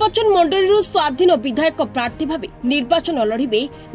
निर्वाचन मंडली स्वाधीन विधायक प्रार्थी भाव निर्वाचन लड़े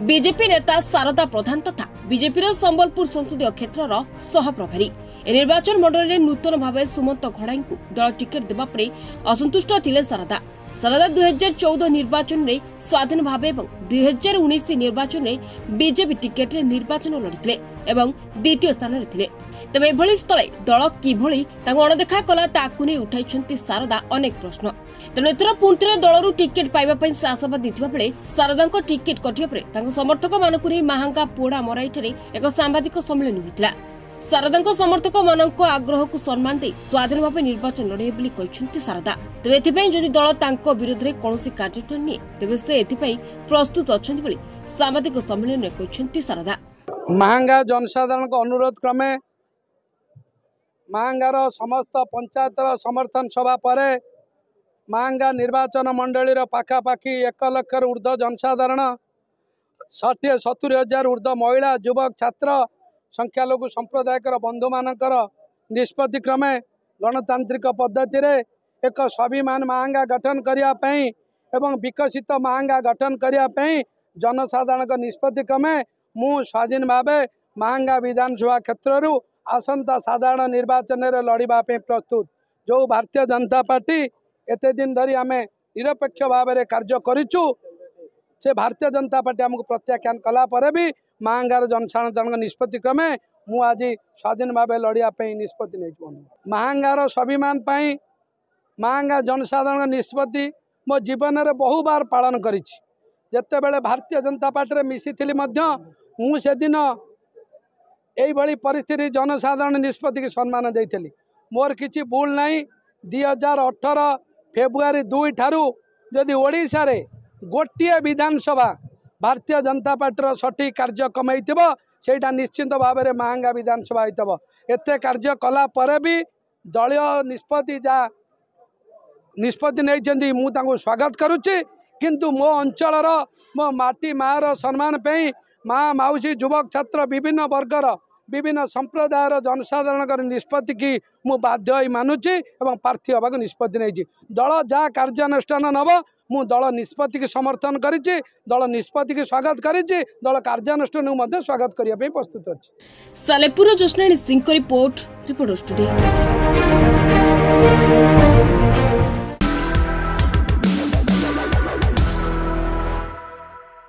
बीजेपी नेता शारदा प्रधान तथा बीजेपी संबलपुर संसदीय क्षेत्र सहप्रभारी। निर्वाचन मंडल में नूतन भाव सुमंत घड़ाई को दल टिकेट देवा पर असंतुष्ट थिले शारदा। शारदा 2014 निर्वाचन में स्वाधीन भाव और 2019 निर्वाचन में बीजेपी टिकेट निर्वाचन लड़ते द्वितीय स्थान में थे। तेज एभली स्थले दल किभली अणदेखा कला ताकू नहीं उठाई शारदा अनेक प्रश्न। तेणु एथर पुणी दलरू टिकेट पाइबा से आशावादी थिबा बेले शारदा टिकेट कटिया पर समर्थक मानक नहीं महांगा पोड़ा मराईठारे एक सांबादिक सम्मेलन होता। शारदा समर्थक मान आग्रह को सम्मान दे स्वाधीन भाव निर्वाचन लड़े बोली कहते शारदा। तेज एथिपाई जदि दल तांको विरोध में कौन कार्यानुष्ठान निए तेज से एथिपाई प्रस्तुत अच्छा बोली सांबादिक सम्मेलन में कहते शारदा। महांगा जनसाधारण अनुरोध क्रमे महांगार समस्त पंचायतर समर्थन सभा पर महांगा निर्वाचन मंडली पाखापाखि 1 लाख ऊर्ध जनसाधारण 60-70 ऊर्ध महिला युवक छात्र संख्यालघु संप्रदायक बंधु मानकर निष्पत्ति क्रमे गणतांत्रिक पद्धति रे एक स्वाभिमान महांगा गठन करने एवं विकसित महांगा गठन करने जनसाधारण निष्पत्ति क्रमे मु स्वाधीन भाव महांगा विधानसभा क्षेत्र आसंता साधारण निर्वाचन में लड़वा प्रस्तुत। जो भारतीय जनता पार्टी एते दिन धरी आम निरपेक्ष भाव में कार्य करूँ से भारतीय जनता पार्टी आमको प्रत्याख्यान कला पर भी महांगार जनसाधारण निष्पत्ति क्रमे मु आज स्वाधीन भाव लड़ाई निष्पत्ति नहीं। महांगार स्वाभिमान महांगा जनसाधारण निष्पत्ति मो जीवन में बहु बार पालन करते बेले भारतीय जनता पार्टी मिसी से दिन यही परिस्थिति जनसाधारण निष्पत्ति की सम्मान देती मोर किसी भूल नहीं। 2018 फेब्रुआरी 2 ठारू जदि ओडिशा रे गोटे विधानसभा भारतीय जनता पार्टी सठिक कार्य कमई सेटा निश्चिंत भाव में महांगा विधानसभा होता। एते कार्य कला पर भी दलीय निष्पत्ति जहाँ निष्पत्ति नहीं मुझे स्वागत करुच्ची किंतु मो अंचल मो माटी मार सम्मान पे माँ माउसी युवक छात्र विभिन्न वर्गर विभिन्न संप्रदायर जनसाधारण निष्पत्ति की मु बाध्य मानुची एवं प्रार्थी होगा निष्पत्ति नहीं। दल जहाँ कार्यानुष्ठान नब मु दल निष्पत्ति की समर्थन करिछि दल निष्पत्ति की स्वागत करिछि दल कार्यानुष्ठान को स्वागत करने प्रस्तुत अछि। Salepur Josnani Singh report today.